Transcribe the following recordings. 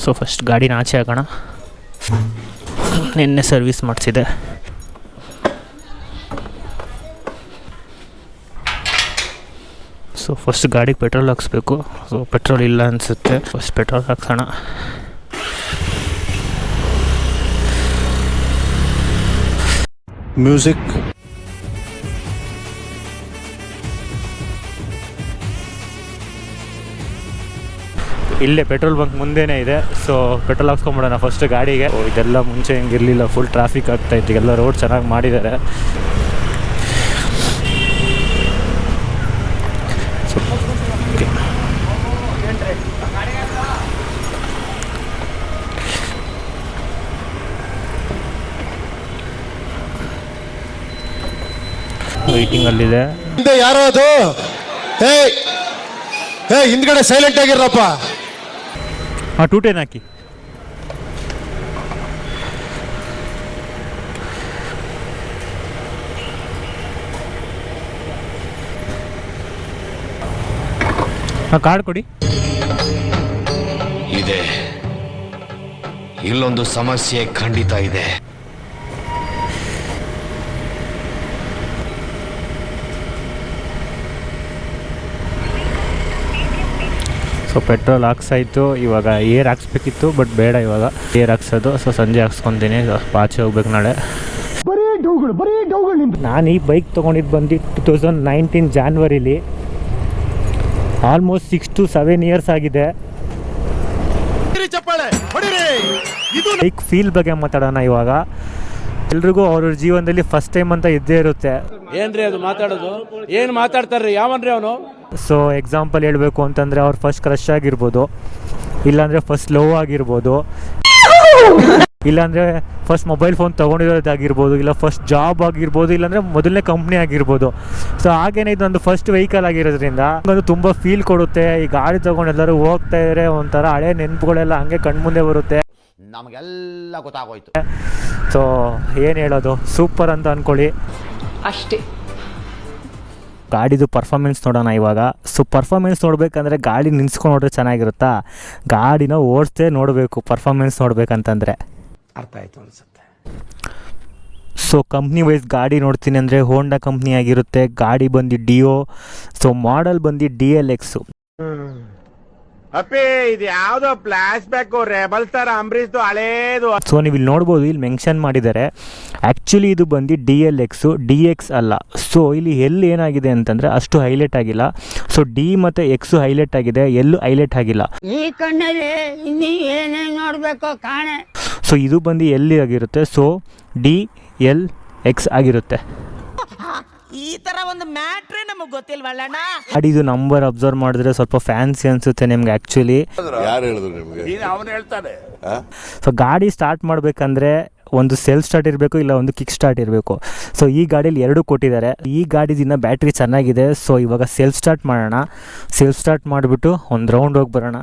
So first ಗಾಡಿನ ಆಚೆ ಹಾಕೋಣ. ನಿನ್ನೆ ಸರ್ವಿಸ್ ಮಾಡಿಸಿದೆ. ಸೊ ಫಸ್ಟ್ ಗಾಡಿಗೆ ಪೆಟ್ರೋಲ್ ಹಾಕ್ಸ್ಬೇಕು. ಸೊ ಪೆಟ್ರೋಲ್ ಇಲ್ಲ ಅನಿಸುತ್ತೆ. ಫಸ್ಟ್ ಪೆಟ್ರೋಲ್ ಹಾಕ್ಸೋಣ. ಮ್ಯೂಸಿಕ್ ಇಲ್ಲೇ ಪೆಟ್ರೋಲ್ ಬಂಕ್ ಮುಂದೆನೇ ಇದೆ. ಸೊ ಪೆಟ್ರೋಲ್ ಹಾಕ್ಸ್ಕೊಂಬಿಡೋಣ ಫಸ್ಟ್ ಗಾಡಿಗೆ. ಇದೆಲ್ಲ ಮುಂಚೆ ಹಿಂಗಿರಲಿಲ್ಲ, ಫುಲ್ ಟ್ರಾಫಿಕ್ ಆಗ್ತಾಯಿತ್ತು. ಎಲ್ಲ ರೋಡ್ ಚೆನ್ನಾಗಿ ಮಾಡಿದ್ದಾರೆ. ವೈಟಿಂಗ್ ಅಲ್ಲಿದೆ. ಯಾರೋ ಅದು ಹಿಂದ್ಗಡೆ ಸೈಲೆಂಟ್ ಆಗಿರಪ್ಪ. ಹಾಂ 210 ಹಾಕಿ. ಹಾಂ ಕಾರ್ಡ್ ಕೊಡಿ. ಇದೆ, ಇಲ್ಲೊಂದು ಸಮಸ್ಯೆ ಖಂಡಿತ ಇದೆ. ಸೊ ಪೆಟ್ರೋಲ್ ಹಾಕ್ಸಾಯ್ತು. ಇವಾಗ ಏರ್ ಹಾಕ್ಸ್ಬೇಕಿತ್ತು, ಬಟ್ ಬೇಡ ಇವಾಗ ಏರ್ ಹಾಕ್ಸೋದು. ಸೊ ಸಂಜೆ ಹಾಕ್ಸ್ಕೊತೀನಿ, ಆಚೆ ಹೋಗ್ಬೇಕು ನಾಳೆ. ನಾನು ಈ ಬೈಕ್ ತೊಗೊಂಡಿದ್ದು ಬಂದು 2019 ಜಾನ್ವರಿಲಿ. ಆಲ್ಮೋಸ್ಟ್ 6 to 7 ಇಯರ್ಸ್ ಆಗಿದೆ. ಬೈಕ್ ಫೀಲ್ ಬಗ್ಗೆ ಮಾತಾಡೋಣ ಇವಾಗ. ಎಲ್ರಿಗೂ ಅವ್ರ ಜೀವನದಲ್ಲಿ ಫಸ್ಟ್ ಟೈಮ್ ಅಂತ ಇದ್ದೇ ಇರುತ್ತೆ. ಏನ್ರಿ ಅದು ಮಾತಾಡೋದು? ಏನು ಮಾತಾಡ್ತಾರ್ರಿ? ಯಾವನ್ರಿ ಅವನು? ಸೊ ಎಕ್ಸಾಂಪಲ್ ಹೇಳಬೇಕು ಅಂತಂದರೆ ಅವ್ರು ಫಸ್ಟ್ ಕ್ರಶ್ ಆಗಿರ್ಬೋದು, ಇಲ್ಲಾಂದರೆ ಫಸ್ಟ್ ಲವ್ ಆಗಿರ್ಬೋದು, ಇಲ್ಲಾಂದರೆ ಫಸ್ಟ್ ಮೊಬೈಲ್ ಫೋನ್ ತೊಗೊಂಡಿರೋದಾಗಿರ್ಬೋದು, ಇಲ್ಲ ಫಸ್ಟ್ ಜಾಬ್ ಆಗಿರ್ಬೋದು, ಇಲ್ಲಾಂದರೆ ಮೊದಲನೇ ಕಂಪ್ನಿ ಆಗಿರ್ಬೋದು. ಸೊ ಹಾಗೇನೆ ಇದೊಂದು ಫಸ್ಟ್ ವೆಹಿಕಲ್ ಆಗಿರೋದ್ರಿಂದ ಅದು ತುಂಬ ಫೀಲ್ ಕೊಡುತ್ತೆ. ಈ ಗಾಡಿ ತೊಗೊಂಡು ಎಲ್ಲರೂ ಹೋಗ್ತಾ ಇದ್ರೆ ಒಂಥರ ಹಳೆ ನೆನಪುಗಳೆಲ್ಲ ಹಂಗೆ ಕಣ್ಮುಂದೆ ಬರುತ್ತೆ. ನಮಗೆಲ್ಲ ಗೊತ್ತಾಗೋಯ್ತು. ಸೊ ಏನು ಹೇಳೋದು, ಸೂಪರ್ ಅಂತ ಅಂದ್ಕೊಳ್ಳಿ ಅಷ್ಟೇ. ಗಾಡಿದು ಪರ್ಫಾರ್ಮೆನ್ಸ್ ನೋಡೋಣ ಇವಾಗ. ಸೊ ಪರ್ಫಾರ್ಮೆನ್ಸ್ ನೋಡಬೇಕಂದ್ರೆ ಗಾಡಿ ನಿಲ್ಸ್ಕೊಂಡು ನೋಡ್ರೆ ಚೆನ್ನಾಗಿರುತ್ತಾ? ಗಾಡಿನ ಓಡಿಸ್ತೇ ನೋಡಬೇಕು ಪರ್ಫಾರ್ಮೆನ್ಸ್ ನೋಡ್ಬೇಕಂತಂದರೆ. ಅರ್ಥ ಆಯ್ತು ಅನ್ಸುತ್ತೆ. ಸೊ ಕಂಪ್ನಿ ವೈಸ್ ಗಾಡಿ ನೋಡ್ತೀನಿ ಅಂದರೆ ಹೋಂಡಾ ಕಂಪ್ನಿ ಆಗಿರುತ್ತೆ. ಗಾಡಿ ಬಂದು ಡಿಯೋ. ಸೊ ಮಾಡೆಲ್ ಬಂದು DLX. ಅಪ್ಪೇ ಇದು ಯಾವ್ದೋ flash back rebel star Ambareesh ಹಳೇದು. ಸೊ ನೀವು ಇಲ್ಲಿ ನೋಡ್ಬೋದು, ಇಲ್ಲಿ ಮೆನ್ಷನ್ ಮಾಡಿದ್ದಾರೆ. ಆ್ಯಕ್ಚುಲಿ ಇದು ಬಂದು DLX, DX ಅಲ್ಲ. ಸೊ ಇಲ್ಲಿ ಎಲ್ಲಿ ಏನಾಗಿದೆ ಅಂತಂದರೆ ಅಷ್ಟು ಹೈಲೈಟ್ ಆಗಿಲ್ಲ. ಸೊ D ಮತ್ತು X ಹೈಲೈಟ್ ಆಗಿದೆ, ಎಲ್ಲೂ ಹೈಲೈಟ್ ಆಗಿಲ್ಲ. ಈ ಕಣ್ಣಲ್ಲಿ ಇನ್ನೂ ಏನೇನು ನೋಡಬೇಕೋ ಕಾಣೆ. ಸೊ ಇದು ಬಂದು ಎಲ್ಲಿ ಆಗಿರುತ್ತೆ. ಸೊ DLX ಆಗಿರುತ್ತೆ. ಈ ತರ ಒಂದು ಮ್ಯಾಟ್ರೇ ನಮಗೆ ಗೊತ್ತಿಲ್ವಲ್ಲಣ್ಣ. ಗಾಡಿದು ನಂಬರ್ ಅಬ್ಸರ್ವ್ ಮಾಡಿದ್ರೆ ಸ್ವಲ್ಪ ಫ್ಯಾನ್ಸಿ ಅನಿಸುತ್ತೆ ನಿಮ್ಗೆ ಆ್ಯಕ್ಚುಲಿ. ಯಾರು ಹೇಳಿದ್ರು ನಿಮಗೆ? ಅವನು ಹೇಳ್ತಾನೆ. ಸೊ ಗಾಡಿ ಸ್ಟಾರ್ಟ್ ಮಾಡಬೇಕಂದ್ರೆ ಒಂದು ಸೆಲ್ಫ್ ಸ್ಟಾರ್ಟ್ ಇರಬೇಕು, ಇಲ್ಲ ಒಂದು ಕಿಕ್ ಸ್ಟಾರ್ಟ್ ಇರಬೇಕು. ಸೊ ಈ ಗಾಡೀಲಿ 2 ಕೊಟ್ಟಿದ್ದಾರೆ. ಈ ಗಾಡಿದಿನ ಬ್ಯಾಟ್ರಿ ಚೆನ್ನಾಗಿದೆ. ಸೊ ಇವಾಗ ಸೆಲ್ಫ್ ಸ್ಟಾರ್ಟ್ ಮಾಡೋಣ. ಸೆಲ್ಫ್ ಸ್ಟಾರ್ಟ್ ಮಾಡಿಬಿಟ್ಟು ಒಂದು ರೌಂಡ್ ಹೋಗಿ ಬರೋಣ.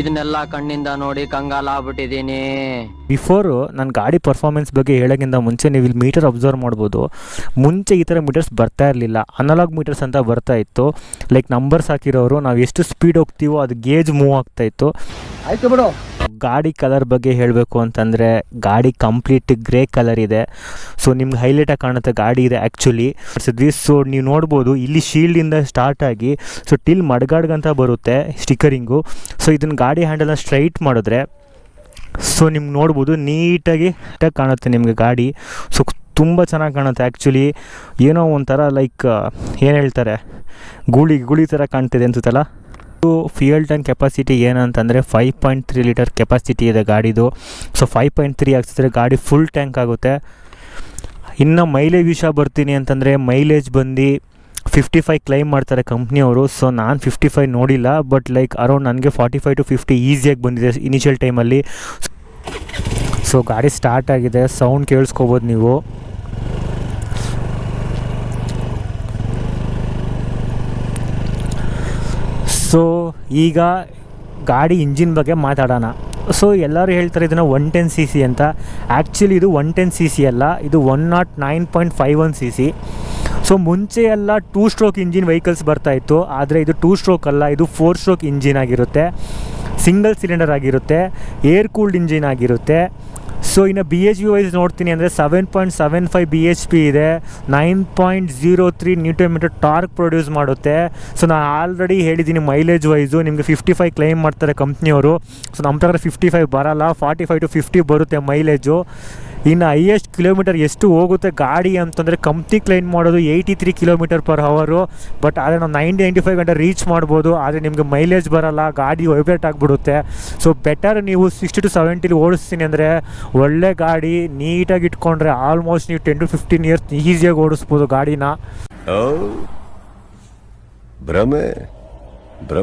ಇದನ್ನೆಲ್ಲ ಕಣ್ಣಿಂದ ನೋಡಿ ಕಂಗಾಲ ಆಗ್ಬಿಟ್ಟಿದ್ದೀನಿ. ಬಿಫೋರು ನಾನು ಗಾಡಿ ಪರ್ಫಾರ್ಮೆನ್ಸ್ ಬಗ್ಗೆ ಹೇಳೋಕ್ಕಿಂತ ಮುಂಚೆ ನೀವು ಇಲ್ಲಿ ಮೀಟರ್ ಅಬ್ಸರ್ವ್ ಮಾಡ್ಬೋದು. ಮುಂಚೆ ಈ ಥರ ಮೀಟರ್ಸ್ ಬರ್ತಾ ಇರಲಿಲ್ಲ, ಅನಲಾಗ್ ಮೀಟರ್ಸ್ ಅಂತ ಬರ್ತಾ ಇತ್ತು. ಲೈಕ್ ನಂಬರ್ಸ್ ಹಾಕಿರೋರು ನಾವು ಎಷ್ಟು ಸ್ಪೀಡ್ ಹೋಗ್ತೀವೋ ಅದು ಗೇಜ್ ಮೂವ್ ಆಗ್ತಾಯಿತ್ತು. ಆಯ್ತು ಬಿಡು. ಗಾಡಿ ಕಲರ್ ಬಗ್ಗೆ ಹೇಳಬೇಕು ಅಂತಂದರೆ ಗಾಡಿ ಕಂಪ್ಲೀಟ್ ಗ್ರೇ ಕಲರ್ ಇದೆ. ಸೊ ನಿಮ್ಗೆ ಹೈಲೈಟಾಗಿ ಕಾಣುತ್ತೆ ಗಾಡಿ ಇದೆ ಆ್ಯಕ್ಚುಲಿ. ಸೊ ನೀವು ನೋಡ್ಬೋದು ಇಲ್ಲಿ ಶೀಲ್ಡಿಂದ ಸ್ಟಾರ್ಟ್ ಆಗಿ ಸೊ ಟಿಲ್ ಮಡ್ಗಾಡ್ಗಂತ ಬರುತ್ತೆ ಸ್ಟಿಕ್ಕರಿಂಗು. ಸೊ ಇದನ್ನು ಗಾಡಿ ಹ್ಯಾಂಡಲ್ನ ಸ್ಟ್ರೈಟ್ ಮಾಡಿದ್ರೆ ಸೊ ನಿಮ್ಗೆ ನೋಡ್ಬೋದು ನೀಟಾಗಿ ಕಾಣುತ್ತೆ ನಿಮಗೆ ಗಾಡಿ. ಸೊ ತುಂಬ ಚೆನ್ನಾಗಿ ಕಾಣುತ್ತೆ ಆ್ಯಕ್ಚುಲಿ. ಏನೋ ಒಂಥರ ಲೈಕ್ ಏನು ಹೇಳ್ತಾರೆ, ಗೂಳಿ ಥರ ಕಾಣ್ತಿದೆ ಅನ್ಸುತ್ತಲ್ಲ. ಫ್ಯೂಯಲ್ ಟ್ಯಾಂಕ್ ಕೆಪಾಸಿಟಿ ಏನಂತಂದರೆ 5.3 ಲೀಟರ್ ಕೆಪಾಸಿಟಿ ಇದೆ ಗಾಡಿದು. ಸೊ 5.3 ಹಾಕ್ಸಿದ್ರೆ ಗಾಡಿ ಫುಲ್ ಟ್ಯಾಂಕ್ ಆಗುತ್ತೆ. ಇನ್ನು ಮೈಲೇಜ್ ವಿಷಯ ಬರ್ತೀನಿ ಅಂತಂದರೆ ಮೈಲೇಜ್ ಬಂದು 55 ಕ್ಲೈಮ್ ಮಾಡ್ತಾರೆ ಕಂಪ್ನಿಯವರು. ಸೊ ನಾನು 55 ನೋಡಿಲ್ಲ, ಬಟ್ ಲೈಕ್ ಅರೌಂಡ್ ನನಗೆ 45 to 50 ಈಸಿಯಾಗಿ ಬಂದಿದೆ ಇನಿಷಿಯಲ್ ಟೈಮಲ್ಲಿ. ಸೊ ಗಾಡಿ ಸ್ಟಾರ್ಟ್ ಆಗಿದೆ, ಸೌಂಡ್ ಕೇಳಿಸ್ಕೋಬೋದು ನೀವು. ಸೊ ಈಗ ಗಾಡಿ ಇಂಜಿನ್ ಬಗ್ಗೆ ಮಾತಾಡೋಣ. ಸೊ ಎಲ್ಲರೂ ಹೇಳ್ತಾರೆ ಇದನ್ನು 110cc ಅಂತ. ಆ್ಯಕ್ಚುಲಿ ಇದು 110cc ಅಲ್ಲ, ಇದು 109.51 cc. ಸೊ ಮುಂಚೆ ಎಲ್ಲ 2 ಸ್ಟ್ರೋಕ್ ಇಂಜಿನ್ ವೆಹಿಕಲ್ಸ್ ಬರ್ತಾಯಿತ್ತು, ಆದರೆ ಇದು 2 ಸ್ಟ್ರೋಕ್ ಅಲ್ಲ, ಇದು 4 ಸ್ಟ್ರೋಕ್ ಇಂಜಿನ್ ಆಗಿರುತ್ತೆ. ಸಿಂಗಲ್ ಸಿಲಿಂಡರ್ ಆಗಿರುತ್ತೆ, ಏರ್ ಕೂಲ್ಡ್ ಇಂಜಿನ್ ಆಗಿರುತ್ತೆ. ಸೊ ಇನ್ನು BHP ವೈಸ್ ನೋಡ್ತೀನಿ ಅಂದರೆ 7.75 BHP ಇದೆ, 9.03 Nm ಟಾರ್ಕ್ ಪ್ರೊಡ್ಯೂಸ್ ಮಾಡುತ್ತೆ. ಸೊ ನಾನು ಆಲ್ರೆಡಿ ಹೇಳಿದ್ದೀನಿ ಮೈಲೇಜ್ ವೈಸು ನಿಮಗೆ 55 ಕ್ಲೈಮ್ ಮಾಡ್ತಾರೆ ಕಂಪ್ನಿಯವರು. ಸೊ ನಮ್ಮ ಪ್ರಕಾರ 55 ಬರಲ್ಲ, 45 to 50 ಬರುತ್ತೆ ಮೈಲೇಜು. ಇನ್ನು ಹೈಯೆಸ್ಟ್ ಕಿಲೋಮೀಟರ್ ಎಷ್ಟು ಹೋಗುತ್ತೆ ಗಾಡಿ ಅಂತಂದರೆ ಕಂಪ್ನಿ ಕ್ಲೈಮ್ ಮಾಡೋದು 83 km/h. ಬಟ್ ಆದರೆ ನಾವು 90-95 ಗಂಟೆ ರೀಚ್ ಮಾಡ್ಬೋದು, ಆದರೆ ನಿಮಗೆ ಮೈಲೇಜ್ ಬರಲ್ಲ, ಗಾಡಿ ವೈಬ್ರೇಟ್ ಆಗಿಬಿಡುತ್ತೆ. ಸೊ ಬೆಟರ್ ನೀವು 60 to 70 ಓಡಿಸ್ತೀನಿ ಅಂದರೆ ಒಳ್ಳೆ ಗಾಡಿ ನೀಟಾಗಿ ಇಟ್ಕೊಂಡ್ರೆ ಆಲ್ಮೋಸ್ಟ್ ನೀವು 10 to 15 years ಈಸಿಯಾಗಿ ಓಡಿಸ್ಬೋದು ಗಾಡಿನ. ಭ್ರಮೆ ಭ್ರಮೆ